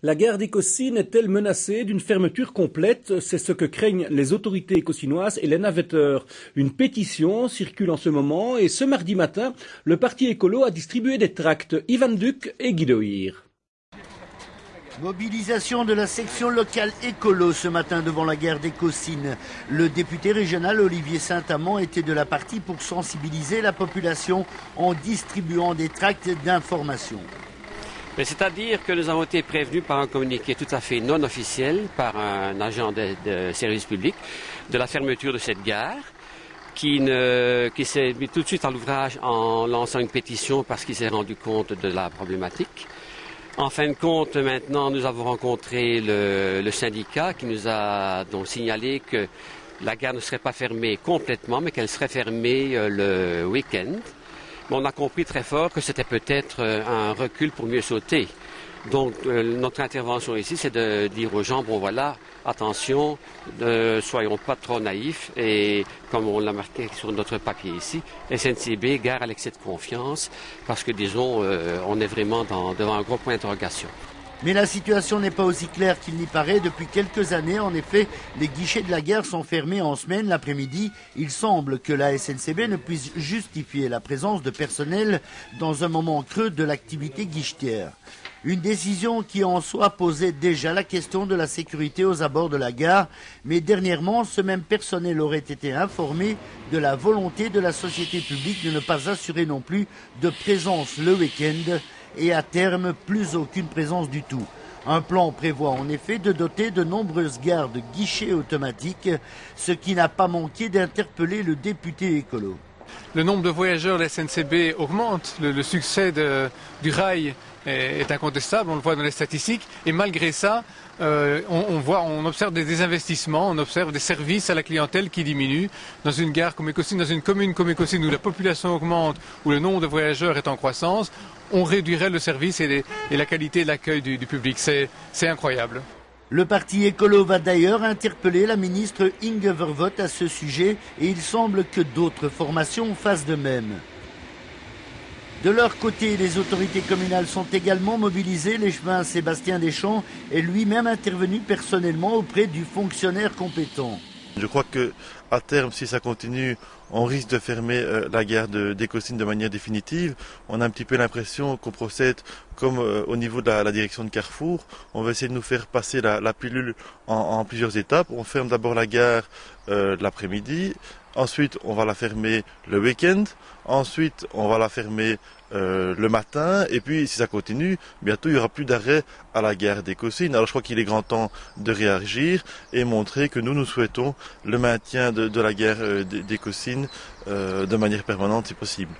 La gare d'Écossynes est-elle menacée d'une fermeture complète? C'est ce que craignent les autorités écossinoises et les navetteurs. Une pétition circule en ce moment et ce mardi matin, le parti écolo a distribué des tracts. Ivan Duc et Guido Hir. Mobilisation de la section locale écolo ce matin devant la gare d'Écossynes. Le député régional Olivier Saint-Amand était de la partie pour sensibiliser la population en distribuant des tracts d'information. C'est-à-dire que nous avons été prévenus par un communiqué tout à fait non officiel, par un agent de service public, de la fermeture de cette gare, qui s'est mis tout de suite à l'ouvrage en lançant une pétition parce qu'il s'est rendu compte de la problématique. En fin de compte, maintenant, nous avons rencontré le syndicat qui nous a donc signalé que la gare ne serait pas fermée complètement, mais qu'elle serait fermée le week-end. Mais on a compris très fort que c'était peut-être un recul pour mieux sauter. Donc notre intervention ici, c'est de dire aux gens, bon voilà, attention, ne soyons pas trop naïfs. Et comme on l'a marqué sur notre papier ici, SNCB, gare à l'excès de confiance, parce que disons, on est vraiment devant un gros point d'interrogation. Mais la situation n'est pas aussi claire qu'il n'y paraît. Depuis quelques années, en effet, les guichets de la gare sont fermés en semaine l'après-midi. Il semble que la SNCB ne puisse justifier la présence de personnel dans un moment creux de l'activité guichetière. Une décision qui en soi posait déjà la question de la sécurité aux abords de la gare, mais dernièrement, ce même personnel aurait été informé de la volonté de la société publique de ne pas assurer non plus de présence le week-end et à terme, plus aucune présence du tout. Un plan prévoit en effet de doter de nombreuses gares de guichets automatiques, ce qui n'a pas manqué d'interpeller le député écolo. Le nombre de voyageurs de la SNCB augmente, le succès du rail est incontestable, on le voit dans les statistiques, et malgré ça, on observe des désinvestissements, on observe des services à la clientèle qui diminuent. Dans une gare comme Écossynes, dans une commune comme Écossynes où la population augmente, où le nombre de voyageurs est en croissance, on réduirait le service et la qualité de l'accueil du public. C'est incroyable. Le parti écolo va d'ailleurs interpeller la ministre Inge Vervoort à ce sujet et il semble que d'autres formations fassent de même. De leur côté, les autorités communales sont également mobilisées. L'échevin Sébastien Deschamps est lui-même intervenu personnellement auprès du fonctionnaire compétent. Je crois qu'à terme, si ça continue, on risque de fermer la gare d'Écossynes de manière définitive. On a un petit peu l'impression qu'on procède comme au niveau de la direction de Carrefour. On va essayer de nous faire passer la pilule en plusieurs étapes. On ferme d'abord la gare l'après-midi. Ensuite, on va la fermer le week-end. Ensuite, on va la fermer le matin. Et puis, si ça continue, bientôt, il n'y aura plus d'arrêt à la gare d'Écossynes. Alors, je crois qu'il est grand temps de réagir et montrer que nous souhaitons le maintien de la gare d'Écossynes de manière permanente, si possible.